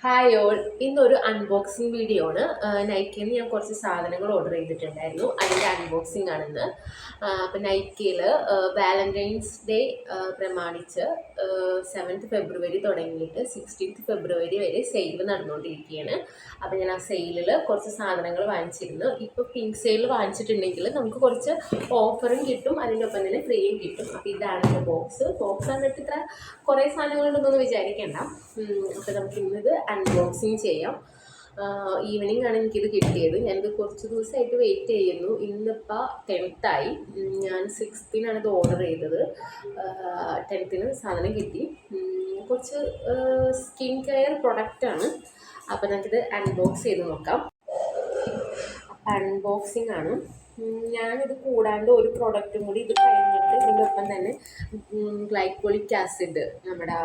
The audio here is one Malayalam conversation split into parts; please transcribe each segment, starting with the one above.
ഹായ് ഓൾ, ഇന്നൊരു അൺബോക്സിങ് വീഡിയോ ആണ്. നൈക്കിയിൽ നിന്ന് ഞാൻ കുറച്ച് സാധനങ്ങൾ ഓർഡർ ചെയ്തിട്ടുണ്ടായിരുന്നു. അതിൻ്റെ അൺബോക്സിങ് ആണെന്ന്. അപ്പം നൈക്കിയിൽ വാലന്റൈൻസ് ഡേ പ്രമാണിച്ച് 7th ഫെബ്രുവരി തുടങ്ങിയിട്ട് 16th ഫെബ്രുവരി വരെ സെയിൽ നടന്നുകൊണ്ടിരിക്കുകയാണ്. അപ്പം ഞാൻ ആ സെയിലിൽ കുറച്ച് സാധനങ്ങൾ വാങ്ങിച്ചിരുന്നു. ഇപ്പോൾ പിങ്ക് സെയിൽ വാങ്ങിച്ചിട്ടുണ്ടെങ്കിൽ നമുക്ക് കുറച്ച് ഓഫറും കിട്ടും, അതിൻ്റെ ഒപ്പം തന്നെ ഫ്രീയും കിട്ടും. അപ്പോൾ ഇതാണ് എൻ്റെ ബോക്സ് കണ്ടിട്ട് ഇത്ര കുറേ സാധനങ്ങളുണ്ടെന്നൊന്നും വിചാരിക്കേണ്ട. അപ്പോൾ നമുക്ക് ഇന്നത് അൺബോക്സിങ് ചെയ്യാം. ഈവനിങ് ആണ് എനിക്കിത് കിട്ടിയത്. ഞാനിത് കുറച്ച് ദിവസമായിട്ട് വെയിറ്റ് ചെയ്യുന്നു. ഇന്നിപ്പോൾ 10th ആയി. ഞാൻ 6th ഇത് ഓർഡർ ചെയ്തത്. 10th സാധനം കിട്ടി. കുറച്ച് സ്കിൻ കെയർ പ്രൊഡക്റ്റാണ്. അപ്പോൾ നമുക്കിത് അൺബോക്സ് ചെയ്ത് നോക്കാം. അൺബോക്സിങ് ആണ്. ഞാനിത് കൂടാണ്ട് ഒരു പ്രൊഡക്റ്റും കൂടി ഇത് കഴിഞ്ഞിട്ട് ഇതിൻ്റെ ഒപ്പം തന്നെ ഗ്ലൈക്കോളിക് ആസിഡ്, നമ്മുടെ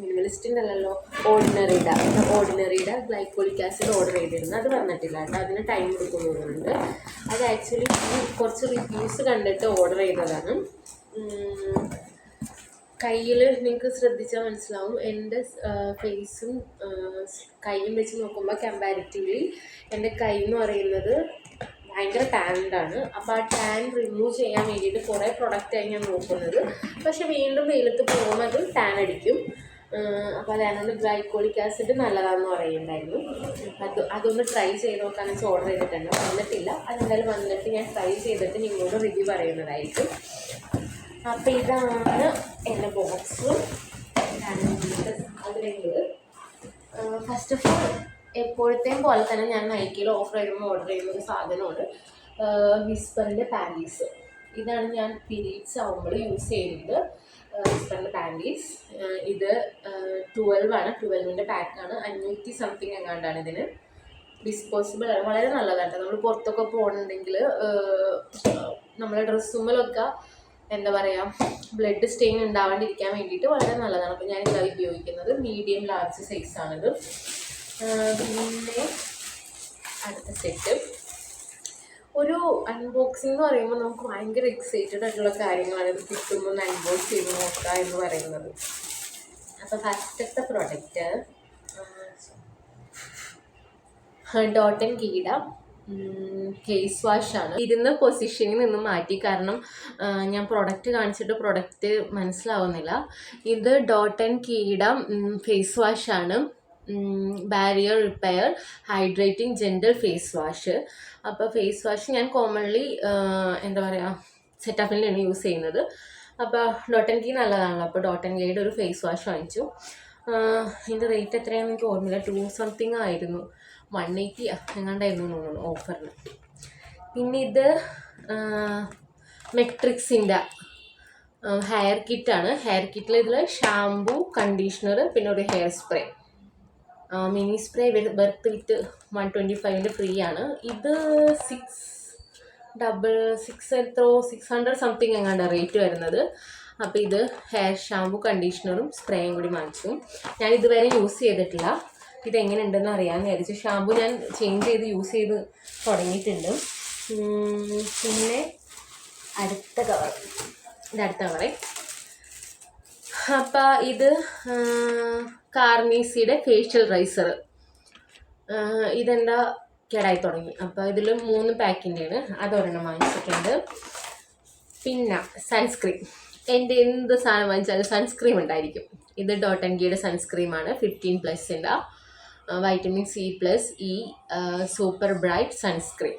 മിനിമലിസ്റ്റിൻ്റെ അല്ലല്ലോ, ഓർഡിനറിയുടെ ഗ്ലൈക്കോളിക് ആസിഡ് ഓർഡർ ചെയ്തിരുന്നു. അത് വന്നിട്ടില്ല കേട്ടോ, അതിന് ടൈം എടുക്കുന്നുണ്ട്. അത് ആക്ച്വലി കുറച്ച് റിവ്യൂസ് കണ്ടിട്ട് ഓർഡർ ചെയ്തതാണ്. കയ്യിൽ നിങ്ങൾക്ക് ശ്രദ്ധിച്ചാൽ മനസ്സിലാവും, എൻ്റെ ഫേസും കൈയും വെച്ച് നോക്കുമ്പോൾ കമ്പാരിറ്റീവ്ലി എൻ്റെ കൈ എന്ന് പറയുന്നത് ഭയങ്കര ടാൻഡാണ്. അപ്പോൾ ആ ടാൻ റിമൂവ് ചെയ്യാൻ വേണ്ടിയിട്ട് കുറേ പ്രൊഡക്റ്റായി ഞാൻ നോക്കുന്നത്. പക്ഷെ വീണ്ടും വെയിലത്ത് പോകുമ്പോൾ അത് ടാൻ അടിക്കും. അപ്പോൾ അതാണ് ഗ്ലൈക്കോളിക് ആസിഡ് നല്ലതാണെന്ന് പറയുന്നുണ്ടായിരുന്നു. അതൊന്ന് ട്രൈ ചെയ്ത് നോക്കാമെന്ന് വെച്ചാൽ ഓർഡർ ചെയ്തിട്ടുണ്ട്. വന്നിട്ടില്ല. അതെന്തായാലും വന്നിട്ട് ഞാൻ ട്രൈ ചെയ്തിട്ട് നിങ്ങളോട് റിവ്യൂ പറയുന്നതായിരിക്കും. അപ്പോൾ ഇതാണ് എൻ്റെ ബോക്സ്. അതിലേക്ക് ഫസ്റ്റ് ഓഫ് ഓൾ എപ്പോഴത്തെയും പോലെ തന്നെ ഞാൻ നൈക്കിയിൽ ഓഫർ ചെയ്യുമ്പോൾ ഓർഡർ ചെയ്യുന്ന ഒരു സാധനമാണ് വിസ്പറിൻ്റെ പാൻറ്റീസ്. ഇതാണ് ഞാൻ പീരീഡ്സ് ആകുമ്പോൾ യൂസ് ചെയ്യുന്നത്. വിസ്പറിൻ്റെ പാൻറ്റീസ് ഇത് 12 ആണ്. 12ൻ്റെ പാക്കാണ്. 500 സംതിങ് എങ്ങാണ്ടാണ് ഇതിന്. ഡിസ്പോസിബിൾ ആണ്. വളരെ നല്ലതാണ്. നമ്മൾ പുറത്തൊക്കെ പോകുന്നുണ്ടെങ്കിൽ നമ്മളെ ഡ്രസ്സുമ്മലൊക്കെ എന്താ പറയുക, ബ്ലഡ് സ്റ്റെയിൻ ഉണ്ടാവാണ്ടിരിക്കാൻ വേണ്ടിയിട്ട് വളരെ നല്ലതാണ്. അപ്പോൾ ഞാനിതാണ് ഉപയോഗിക്കുന്നത്. മീഡിയം ലാർജ് സൈസാണിത്. പിന്നെ അടുത്ത സെറ്റ് ഒരു അൺബോക്സിംഗ് എന്ന് പറയുമ്പോൾ നമുക്ക് ഭയങ്കര എക്സൈറ്റഡ് ആയിട്ടുള്ള കാര്യങ്ങളാണ്. ഇത് കിട്ടുമ്പോൾ ഒന്ന് അൺബോക്സ് ചെയ്ത് നോക്കുക എന്ന് പറയുന്നത്. അപ്പോൾ ഫസ്റ്റത്തെ പ്രൊഡക്റ്റ് ഡോട്ട് ആൻഡ് കീട ഫേസ് വാഷാണ്. ഇരുന്ന പൊസിഷനിൽ നിന്ന് മാറ്റി, കാരണം ഞാൻ പ്രൊഡക്റ്റ് കാണിച്ചിട്ട് പ്രൊഡക്റ്റ് മനസ്സിലാവുന്നില്ല. ഇത് ഡോട്ട് ആൻഡ് കീട ഫേസ് വാഷാണ്. Barrier repair hydrating gentle face wash. അപ്പോൾ ഫേസ് വാഷ് ഞാൻ കോമൺലി എന്താ പറയുക, സെറ്റാഫിലാണ് യൂസ് ചെയ്യുന്നത്. അപ്പോൾ ഡോട്ട് ആൻഡ് കീ നല്ലതാണല്ലോ. അപ്പോൾ ഡോട്ട് ആൻഡ് കീയുടെ ഒരു ഫേസ് വാഷ് വാങ്ങിച്ചു. ഇതിൻ്റെ റേറ്റ് എത്രയാണെന്ന് എനിക്ക് ഓർമ്മയില്ല. 2 സംതിങ് ആയിരുന്നു. 180 എങ്ങാണ്ടായിരുന്നു തോന്നുന്നു ഓഫറിന്. പിന്നെ ഇത് മെട്രിക്സിൻ്റെ ഹെയർ കിറ്റാണ്. ഹെയർ കിറ്റിൽ ഇതിൽ ഷാംപൂ, കണ്ടീഷണർ, പിന്നെ ഒരു hair spray, mini spray worth with 125 free ആണ്. ഇത് 600 സംതിങ് എങ്ങാണ്ട് റേറ്റ് വരുന്നത്. അപ്പോൾ ഇത് ഹെയർ ഷാംപൂ, കണ്ടീഷണറും സ്പ്രേയും കൂടി വാങ്ങിച്ചു. ഞാൻ ഇതുവരെ യൂസ് ചെയ്തിട്ടില്ല. ഇതെങ്ങനെ ഉണ്ടെന്ന് അറിയാമെന്ന് വിചാരിച്ചു. ഷാംപൂ ഞാൻ ചേഞ്ച് ചെയ്ത് യൂസ് ചെയ്ത് തുടങ്ങിയിട്ടുണ്ട്. പിന്നെ അടുത്ത കവറേ. അപ്പം ഇത് കാർമീസിയുടെ ഫേഷ്യൽ റൈസർ. ഇതെന്താ കേടായി തുടങ്ങി. അപ്പോൾ ഇതിൽ 3 പാക്കിൻ്റെയാണ്. അതൊരെണ്ണം വാങ്ങിച്ചിട്ടുണ്ട്. പിന്നെ സൺസ്ക്രീൻ. എൻ്റെ എന്ത് സാധനം വാങ്ങിച്ചാലും സൺസ്ക്രീം ഉണ്ടായിരിക്കും. ഇത് ഡോട്ട് ആൻഡ് കീയുടെ സൺസ്ക്രീമാണ്. 15+ൻ്റെ vitamin C+E super bright sunscreen.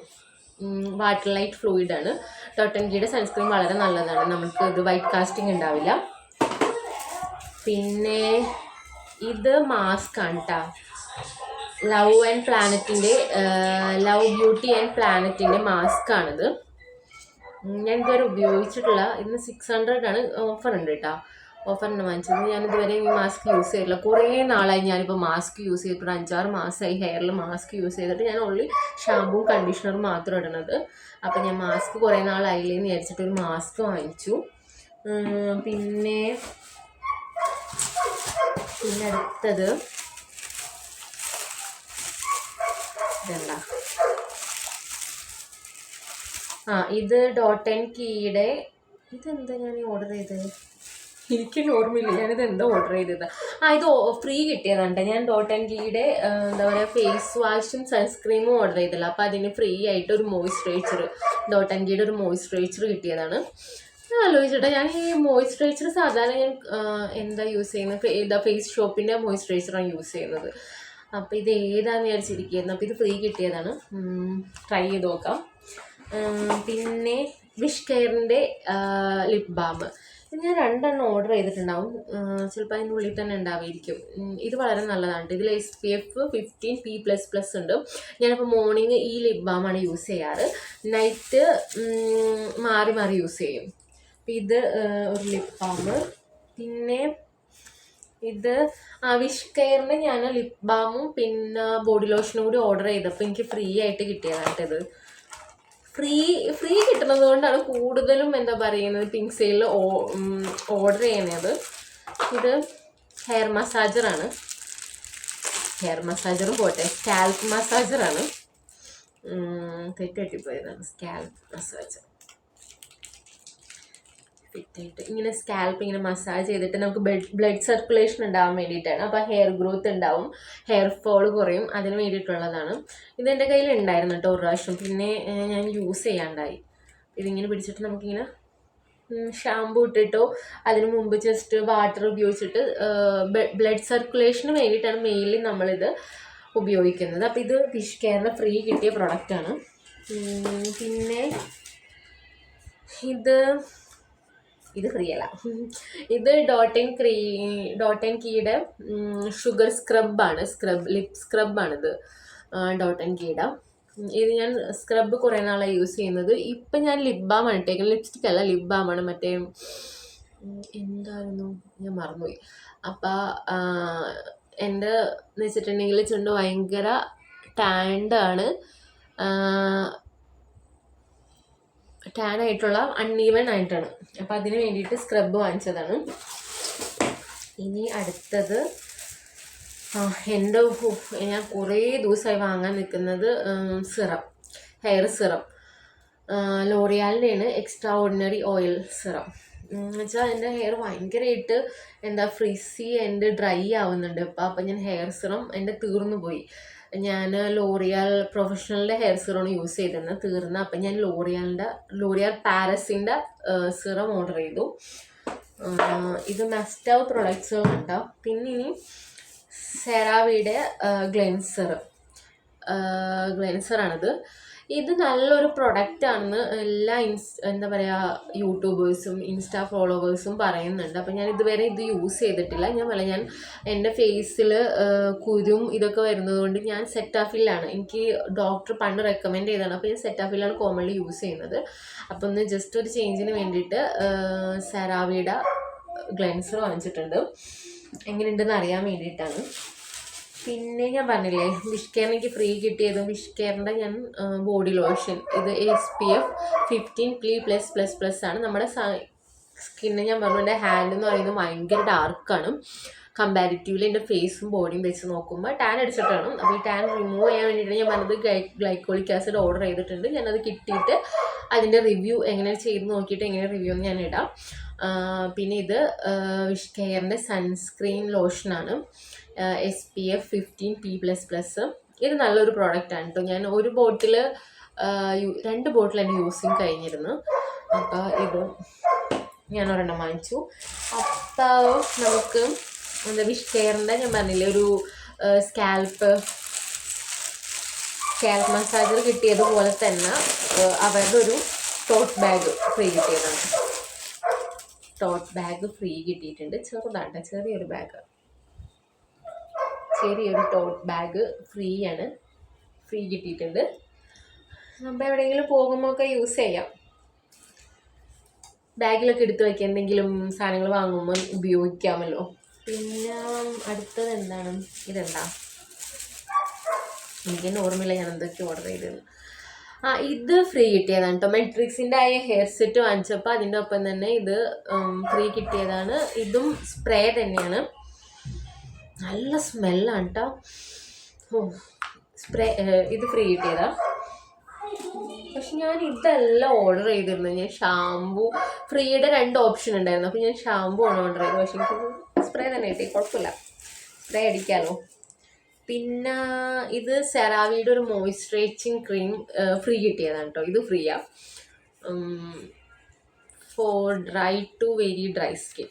Water light ഫ്ലൂയിഡാണ്. ഡോട്ട് ആൻഡ് കീയുടെ സൺസ്ക്രീൻ വളരെ നല്ലതാണ്. നമുക്ക് ഇത് വൈറ്റ് കാസ്റ്റിംഗ് ഉണ്ടാവില്ല. പിന്നെ ഇത് മാസ്ക് ആണ് കേട്ടോ. ലവ് ബ്യൂട്ടി ആൻഡ് പ്ലാനറ്റിൻ്റെ മാസ്കാണിത്. ഞാൻ ഇതുവരെ ഉപയോഗിച്ചിട്ടില്ല. ഇന്ന് 600 ആണ്. ഓഫർ ഉണ്ട് കേട്ടോ. ഓഫറിന് വാങ്ങിച്ചത്. ഞാനിതുവരെ ഈ മാസ്ക് യൂസ് ചെയ്തിട്ടില്ല. കുറേ നാളായി ഞാനിപ്പോൾ മാസ്ക് യൂസ് ചെയ്തിട്ട് 5-6 മാസമായി ഹെയറിൽ മാസ്ക് യൂസ് ചെയ്തിട്ട്. ഞാൻ ഓൺലി ഷാമ്പൂവും കണ്ടീഷണറും മാത്രം ഇടുന്നത്. അപ്പോൾ ഞാൻ മാസ്ക് കുറേ നാളായില്ലേന്ന് വിചാരിച്ചിട്ടൊരു മാസ്ക് വാങ്ങിച്ചു. പിന്നെ അടുത്തത് ഇതെന്താ, ഇത് ഡോട്ട് ആൻഡ് കീയുടെ, ഇതെന്താ ഞാൻ ഓർഡർ ചെയ്തത്, എനിക്ക് ഓർമ്മയില്ല ഞാനിത് എന്താ ഓർഡർ ചെയ്തത്. ഇത് ഫ്രീ കിട്ടിയതാണ് കേട്ടോ. ഞാൻ ഡോട്ട് ആൻഡ് കീയുടെ എന്താ പറയുക ഫേസ് വാഷും സൺസ്ക്രീമും ഓർഡർ ചെയ്തില്ല. അപ്പോൾ അതിന് ഫ്രീ ആയിട്ട് ഒരു മോയ്സ്ചറൈസർ, ഡോട്ട് ആൻഡ് കീയുടെ ഒരു മോയ്സ്ചറൈസർ കിട്ടിയതാണ്. ആലോചിച്ചിട്ട് ഞാൻ ഈ മോയ്സ്ചറൈസർ സാധാരണ ഞാൻ എന്താ യൂസ് ചെയ്യുന്നത്, ഫേസ് ഷോപ്പിൻ്റെ മോയ്സ്ചറൈസറാണ് യൂസ് ചെയ്യുന്നത്. അപ്പോൾ ഇത് ഏതാണെന്ന് വിചാരിച്ചിരിക്കുകയായിരുന്നു. അപ്പോൾ ഇത് ഫ്രീ കിട്ടിയതാണ്, ട്രൈ ചെയ്ത് നോക്കാം. പിന്നെ വിഷ് കെയറിൻ്റെ ലിപ് ബാം, ഇത് ഞാൻ 2 എണ്ണം ഓർഡർ ചെയ്തിട്ടുണ്ടാവും, ചിലപ്പോൾ അതിൻ്റെ ഉള്ളിൽ തന്നെ ഉണ്ടാവുമായിരിക്കും. ഇത് വളരെ നല്ലതാണ്. ഇതിൽ SPF 15 P++ ഉണ്ട്. ഞാനിപ്പോൾ മോർണിംഗ് ഈ ലിപ് ബാമാണ് യൂസ് ചെയ്യാറ്, നൈറ്റ് മാറി മാറി യൂസ് ചെയ്യും. അപ്പം ഇത് ഒരു ലിപ് ബാം. പിന്നെ ഇത് വിഷ് കെയറിൻ്റെ ഞാൻ ലിപ് ബാമും പിന്നെ ബോഡി ലോഷനും കൂടി ഓർഡർ ചെയ്തപ്പോൾ എനിക്ക് ഫ്രീ ആയിട്ട് കിട്ടിയതായിട്ട്. ഇത് ഫ്രീ കിട്ടുന്നത് കൊണ്ടാണ് കൂടുതലും എന്താ പറയുന്നത് പിങ്ക് സെയിലിൽ ഓർഡർ ചെയ്യുന്നത്. ഇത് ഹെയർ മസാജറാണ്, ഹെയർ മസാജറും പോട്ടെ, സ്കാൽപ്പ് മസാജറാണ്. തെറ്റിപ്പോയതാണ്. സ്കാൽപ്പ് മസാജർ ഫിറ്റായിട്ട് ഇങ്ങനെ സ്കാൽപ്പ് ഇങ്ങനെ മസാജ് ചെയ്തിട്ട് നമുക്ക് ബ്ലഡ് സർക്കുലേഷൻ ഉണ്ടാവാൻ വേണ്ടിയിട്ടാണ്. അപ്പോൾ ഹെയർ ഗ്രോത്ത് ഉണ്ടാവും, ഹെയർ ഫോൾ കുറയും, അതിന് വേണ്ടിയിട്ടുള്ളതാണ്. ഇതെൻ്റെ കയ്യിൽ ഉണ്ടായിരുന്നു കേട്ടോ ഒരു പ്രാവശ്യം, പിന്നെ ഞാൻ യൂസ് ചെയ്യാണ്ടായി. ഇതിങ്ങനെ പിടിച്ചിട്ട് നമുക്കിങ്ങനെ ഷാമ്പു ഇട്ടിട്ടോ അതിന് മുമ്പ് ജസ്റ്റ് വാട്ടർ ഉപയോഗിച്ചിട്ട് ബ്ലഡ് സർക്കുലേഷന് വേണ്ടിയിട്ടാണ് മെയിൻലി നമ്മളിത് ഉപയോഗിക്കുന്നത്. അപ്പോൾ ഇത് വിഷ് കെയറിന് ഫ്രീ കിട്ടിയ പ്രൊഡക്റ്റാണ്. പിന്നെ ഇത് ഫ്രീ അല്ല, ഇത് ഡോട്ട് ആൻഡ് കീയുടെ ഷുഗർ സ്ക്രബാണ്, ലിപ് സ്ക്രബാണിത് ഡോട്ട് ആൻഡ് കീയുടെ. ഇത് ഞാൻ സ്ക്രബ് കുറേ നാളായി യൂസ് ചെയ്യുന്നത്. ഇപ്പം ഞാൻ ലിപ് ബാമാണ് ഇട്ടേക്കുന്നത്, ലിപ്സ്റ്റിക് അല്ല, ലിപ് ബാമാണ്. മറ്റേ എന്തായിരുന്നു ഞാൻ മറന്നുപോയി. അപ്പം എൻ്റെ എന്ന് വെച്ചിട്ടുണ്ടെങ്കിൽ ചുണ്ട് ഭയങ്കര ടാൻഡാണ്, ടാൻ ആയിട്ടുള്ള അൺഈവൻ ആയിട്ടാണ്. അപ്പോൾ അതിന് വേണ്ടിയിട്ട് സ്ക്രബ് വാങ്ങിച്ചതാണ്. ഇനി അടുത്തത് എൻ്റെ ഞാൻ കുറേ ദിവസമായി വാങ്ങാൻ നിൽക്കുന്നത് സിറം, ഹെയർ സിറം. ലോറിയാലിൻ്റെയാണ് എക്സ്ട്രാ ഓർഡിനറി ഓയിൽ സിറം. എന്നുവെച്ചാൽ എൻ്റെ ഹെയർ ഭയങ്കരമായിട്ട് എന്താ ഫ്രിസി ആൻഡ് ഡ്രൈ ആവുന്നുണ്ട്. അപ്പം ഞാൻ ഹെയർ സിറം എൻ്റെ തീർന്നു പോയി. ഞാൻ ലോറിയാൽ പ്രൊഫഷണലിൻ്റെ ഹെയർ സിറമാണ് യൂസ് ചെയ്തിരുന്നത്, തീർന്ന. അപ്പം ഞാൻ ലോറിയാൽ പാരസിൻ്റെ സിറം ഓർഡർ ചെയ്തു. ഇത് മസ്റ്റ് ഹവ് പ്രൊഡക്ട്സുകൾ ഉണ്ടാവും. പിന്നെ ഇനി സെറാവിയുടെ ഗ്ലെൻസറാണിത്. ഇത് നല്ലൊരു പ്രൊഡക്റ്റാണെന്ന് എല്ലാ എന്താ പറയുക യൂട്യൂബേഴ്സും ഇൻസ്റ്റാ ഫോളോവേഴ്സും പറയുന്നുണ്ട്. അപ്പം ഞാൻ ഇതുവരെ ഇത് യൂസ് ചെയ്തിട്ടില്ല. ഞാൻ എൻ്റെ ഫേസിൽ കുരും ഇതൊക്കെ വരുന്നത് കൊണ്ട് ഞാൻ സെറ്റാഫിലാണ്, എനിക്ക് ഡോക്ടർ പണ്ട് റെക്കമെൻഡ് ചെയ്തതാണ്. അപ്പോൾ ഞാൻ സെറ്റാഫിലാണ് കോമൺലി യൂസ് ചെയ്യുന്നത്. അപ്പോൾ ഒന്ന് ജസ്റ്റ് ഒരു ചേഞ്ചിന് വേണ്ടിയിട്ട് സെറാവിയുടെ ഗ്ലെൻസർ വാങ്ങിച്ചിട്ടുണ്ട്, എങ്ങനെയുണ്ടെന്ന് അറിയാൻ വേണ്ടിയിട്ടാണ്. പിന്നെ ഞാൻ പറഞ്ഞില്ലേ വിഷ് കെയറിന് എനിക്ക് ഫ്രീ കിട്ടിയതും വിഷ് കെയറിൻ്റെ ഞാൻ ബോഡി ലോഷൻ, ഇത് SPF 15 PL++ ആണ്. നമ്മുടെ സ്കിന്ന് ഞാൻ പറഞ്ഞു എൻ്റെ ഹാൻഡ് എന്ന് പറയുന്നത് ഭയങ്കര ഡാർക്കാണ്, കമ്പാരിറ്റീവ്ലി എൻ്റെ ഫേസും ബോഡിയും വെച്ച് നോക്കുമ്പോൾ ടാൻ അടിച്ചിട്ടാണ്. അപ്പോൾ ഈ ടാൻ റിമൂവ് ചെയ്യാൻ വേണ്ടിയിട്ട് ഞാൻ പറഞ്ഞത് ഗ്ലൈക്കോളിക് ആസിഡ് ഓർഡർ ചെയ്തിട്ടുണ്ട്. ഞാനത് കിട്ടിയിട്ട് അതിൻ്റെ റിവ്യൂ എങ്ങനെ ചെയ്ത് നോക്കിയിട്ട് എങ്ങനെ റിവ്യൂ എന്ന് ഞാൻ ഇടാം. പിന്നെ ഇത് വിഷ് കെയറിൻ്റെ സൺസ്ക്രീൻ ലോഷനാണ്, SPF 15 P++. ഇത് നല്ലൊരു പ്രോഡക്റ്റാണ് കേട്ടോ. ഞാൻ 2 ബോട്ടിൽ എൻ്റെ യൂസിങ് കഴിഞ്ഞിരുന്നു. അപ്പോൾ ഇത് ഞാൻ ഒരെണ്ണം വാങ്ങിച്ചു. അപ്പോൾ നമുക്ക് എന്താ വിഷ് കെയറിൻ്റെ ഞാൻ പറഞ്ഞില്ലേ ഒരു സ്കാൽപ്പ് മസാജർ കിട്ടിയതുപോലെ തന്നെ അവരുടെ ഒരു ടോട്ട് ബാഗ് ഫ്രീ കിട്ടിയതാണ്. ടോട്ട് ബാഗ് ഫ്രീ കിട്ടിയിട്ടുണ്ട്, ചെറുതാണ്, ചെറിയൊരു ടോട്ട് ബാഗ് ഫ്രീ കിട്ടിയിട്ടുണ്ട്. നമ്മൾ എവിടെയെങ്കിലും പോകുമ്പോൾ ഒക്കെ യൂസ് ചെയ്യാം, ബാഗിലൊക്കെ എടുത്ത് വയ്ക്കുക, എന്തെങ്കിലും സാധനങ്ങൾ വാങ്ങുമ്പോൾ ഉപയോഗിക്കാമല്ലോ. പിന്നെ അടുത്തത് എന്താണ്, ഇതെന്താ എനിക്ക് ഓർമ്മയില്ല ഞാൻ എന്തൊക്കെ ഓർഡർ ചെയ്തത്. ഇത് ഫ്രീ കിട്ടിയതാണ് കേട്ടോ. മെട്രിക്സിൻ്റെ ഹെയർ സെറ്റ് വാങ്ങിച്ചപ്പോൾ അതിൻ്റെ ഒപ്പം തന്നെ ഇത് ഫ്രീ കിട്ടിയതാണ്. ഇതും സ്പ്രേ തന്നെയാണ്, നല്ല സ്മെല്ലാണ് കേട്ടോ. ഇത് ഫ്രീ കിട്ടിയതാ. പക്ഷെ ഞാൻ ഇതെല്ലാം ഓർഡർ ചെയ്തിരുന്നു. ഞാൻ ഷാമ്പു ഫ്രീയുടെ 2 ഓപ്ഷൻ ഉണ്ടായിരുന്നു. അപ്പോൾ ഞാൻ ഷാമ്പു ആണ് ഓർഡർ ചെയ്തത്. പക്ഷെ എനിക്ക് സ്പ്രേ തന്നെ കിട്ടി, കുഴപ്പമില്ല, സ്പ്രേ അടിക്കാമല്ലോ. പിന്നെ ഇത് സെറാവിയുടെ ഒരു മോയ്സ്ചറൈസിങ് ക്രീം ഫ്രീ കിട്ടിയതാണ് കേട്ടോ. ഇത് ഫ്രീയാ, for dry to very dry skin.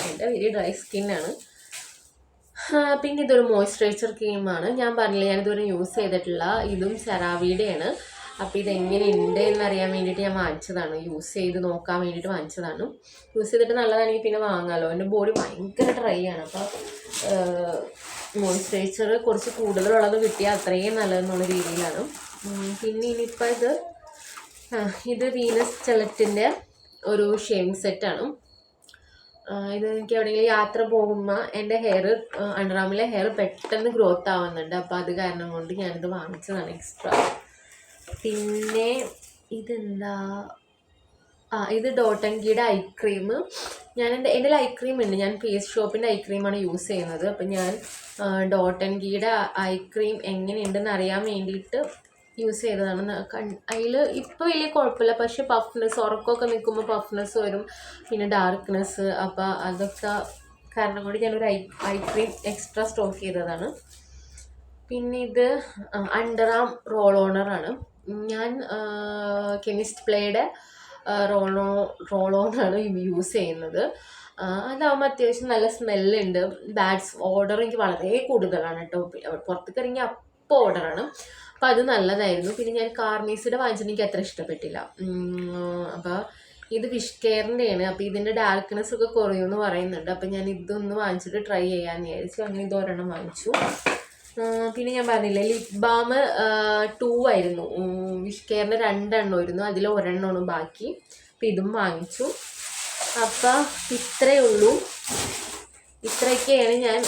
എൻ്റെ വെരി ഡ്രൈ സ്കിന്നാണ്. പിന്നെ ഇതൊരു മോയ്സ്ചറൈസർ ക്രീമാണ്. ഞാൻ പറഞ്ഞില്ല, ഞാനിതുവരെ യൂസ് ചെയ്തിട്ടില്ല. ഇതും സെറാവിയുടെയാണ്. അപ്പോൾ ഇതെങ്ങനെയുണ്ട് എന്നറിയാൻ വേണ്ടിയിട്ട് ഞാൻ വാങ്ങിച്ചതാണ്, യൂസ് ചെയ്ത് നോക്കാൻ വേണ്ടിയിട്ട് വാങ്ങിച്ചതാണ്. യൂസ് ചെയ്തിട്ട് നല്ലതാണെങ്കിൽ പിന്നെ വാങ്ങാമല്ലോ. എൻ്റെ ബോഡി ഭയങ്കര ഡ്രൈ ആണ്. അപ്പോൾ മോയ്സ്ചറൈസർ കുറച്ച് കൂടുതലുള്ളത് കിട്ടിയാൽ അത്രയും നല്ലതെന്നുള്ള രീതിയിലാണ്. പിന്നെ ഇനിയിപ്പോൾ ഇത് വീനസ് ചെലറ്റിൻ്റെ ഒരു ഷേവിങ് സെറ്റാണ്. ഇത് എനിക്ക് എവിടെയെങ്കിലും യാത്ര പോകുമ്പോൾ എൻ്റെ അണ്ടർആർമിലെ ഹെയർ പെട്ടെന്ന് ഗ്രോത്ത് ആവുന്നുണ്ട്. അപ്പോൾ അത് കാരണം കൊണ്ട് ഞാനിത് വാങ്ങിച്ചതാണ് എക്സ്ട്രാ. പിന്നെ ഇതെന്താ, ഇത് ഡോട്ട് ആൻഡ് കീയുടെ ഐ ക്രീം. എൻ്റെ ഐ ക്രീം ഉണ്ട്, ഞാൻ ഫേസ് ഷോപ്പിൻ്റെ ഐ ക്രീമാണ് യൂസ് ചെയ്യുന്നത്. അപ്പം ഞാൻ ഡോട്ട് ആൻഡ് കീയുടെ ഐ ക്രീം എങ്ങനെയുണ്ടെന്ന് അറിയാൻ വേണ്ടിയിട്ട് യൂസ് ചെയ്തതാണ്. അതിൽ ഇപ്പോൾ വലിയ കുഴപ്പമില്ല, പക്ഷെ പഫ്നെസ്, ഉറക്കമൊക്കെ നിൽക്കുമ്പോൾ പഫ്നെസ് വരും, പിന്നെ ഡാർക്ക്നെസ്. അപ്പോൾ അതൊക്കെ കാരണം കൊണ്ട് ഞാനൊരു ഐ ക്രീം എക്സ്ട്രാ സ്റ്റോക്ക് ചെയ്തതാണ്. പിന്നെ ഇത് അണ്ടർആം റോൾ ഓണറാണ്. ഞാൻ കെമിസ്റ്റ് പ്ലേയുടെ റോൾ ഓണാണ് യൂസ് ചെയ്യുന്നത്. അതാകുമ്പോൾ അത്യാവശ്യം നല്ല സ്മെല്ലുണ്ട്. ബാഡ് ഓർഡർ എനിക്ക് വളരെ കൂടുതലാണ് കേട്ടോ. പുറത്തേക്ക് ഇറങ്ങി അപ്പോൾ ഓർഡറാണ്. അപ്പോൾ അത് നല്ലതായിരുന്നു. പിന്നെ ഞാൻ കാർമീസിയുടെ വാങ്ങിച്ചിട്ട് എനിക്ക് അത്ര ഇഷ്ടപ്പെട്ടില്ല. അപ്പോൾ ഇത് വിഷ് കെയറിൻ്റെയാണ്. അപ്പോൾ ഇതിൻ്റെ ഡാർക്ക്നെസ് ഒക്കെ കുറയുമെന്ന് പറയുന്നുണ്ട്. അപ്പോൾ ഞാൻ ഇതൊന്ന് വാങ്ങിച്ചിട്ട് ട്രൈ ചെയ്യാമെന്ന് വിചാരിച്ചു. അങ്ങനെ ഇതൊരെണ്ണം വാങ്ങിച്ചു. പിന്നെ ഞാൻ പറഞ്ഞില്ലേ, ലിപ് ബാം 2 ആയിരുന്നു. വിഷ് കെയറിൻ്റെ 2 എണ്ണമായിരുന്നു, അതിൽ ഒരെണ്ണമാണ് ബാക്കി. അപ്പം ഇതും വാങ്ങിച്ചു. അപ്പം ഇത്രയേ ഉള്ളൂ. ഇത്രയൊക്കെയാണ് ഞാൻ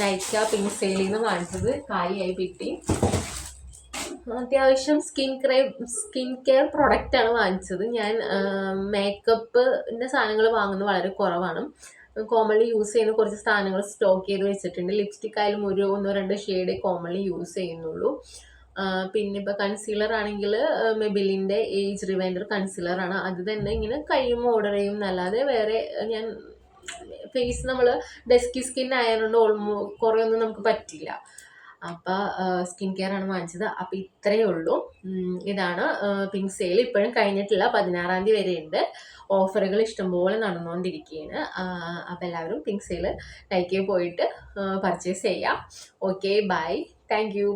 നൈക്ക പിങ്ക് സെയിലിൽ നിന്ന് വാങ്ങിച്ചത്. കാലിയായി പെട്ടി. അത്യാവശ്യം സ്കിൻ കെയർ പ്രൊഡക്റ്റാണ് വാങ്ങിച്ചത്. ഞാൻ മേക്കപ്പിൻ്റെ സാധനങ്ങൾ വാങ്ങുന്നത് വളരെ കുറവാണ്. കോമൺലി യൂസ് ചെയ്യുന്ന കുറച്ച് സാധനങ്ങൾ സ്റ്റോക്ക് ചെയ്ത് വെച്ചിട്ടുണ്ട്. ലിപ്സ്റ്റിക് ആയാലും 1-2 ഷെയ്ഡേ കോമൺലി യൂസ് ചെയ്യുന്നുള്ളൂ. പിന്നെ ഇപ്പോൾ കൺസീലർ ആണെങ്കിൽ മെബിലിൻ്റെ ഏജ് റിവൈൻഡർ കൺസീലറാണ്. അത് തന്നെ ഇങ്ങനെ കഴിയുമ്പോൾ ഓർഡർ ചെയ്യും എന്നല്ലാതെ വേറെ ഞാൻ ഫേസ് നമ്മൾ ഡസ്കി സ്കിൻ ആയതുകൊണ്ട് കുറേ ഒന്നും നമുക്ക് പറ്റില്ല. അപ്പോൾ സ്കിൻ കെയർ ആണ് വാങ്ങിച്ചത്. അപ്പോൾ ഇത്രയേ ഉള്ളൂ. ഇതാണ് പിങ്ക് സെയിൽ. ഇപ്പോഴും കഴിഞ്ഞിട്ടില്ല, 16-ാം തീയതി വരെ ഉണ്ട്. ഓഫറുകൾ ഇഷ്ടംപോലെ നടന്നുകൊണ്ടിരിക്കുകയാണ്. അപ്പോൾ എല്ലാവരും പിങ്ക് സെയിൽ നൈക്കയിൽ പോയിട്ട് പർച്ചേസ് ചെയ്യാം. Okay, bye, thank U.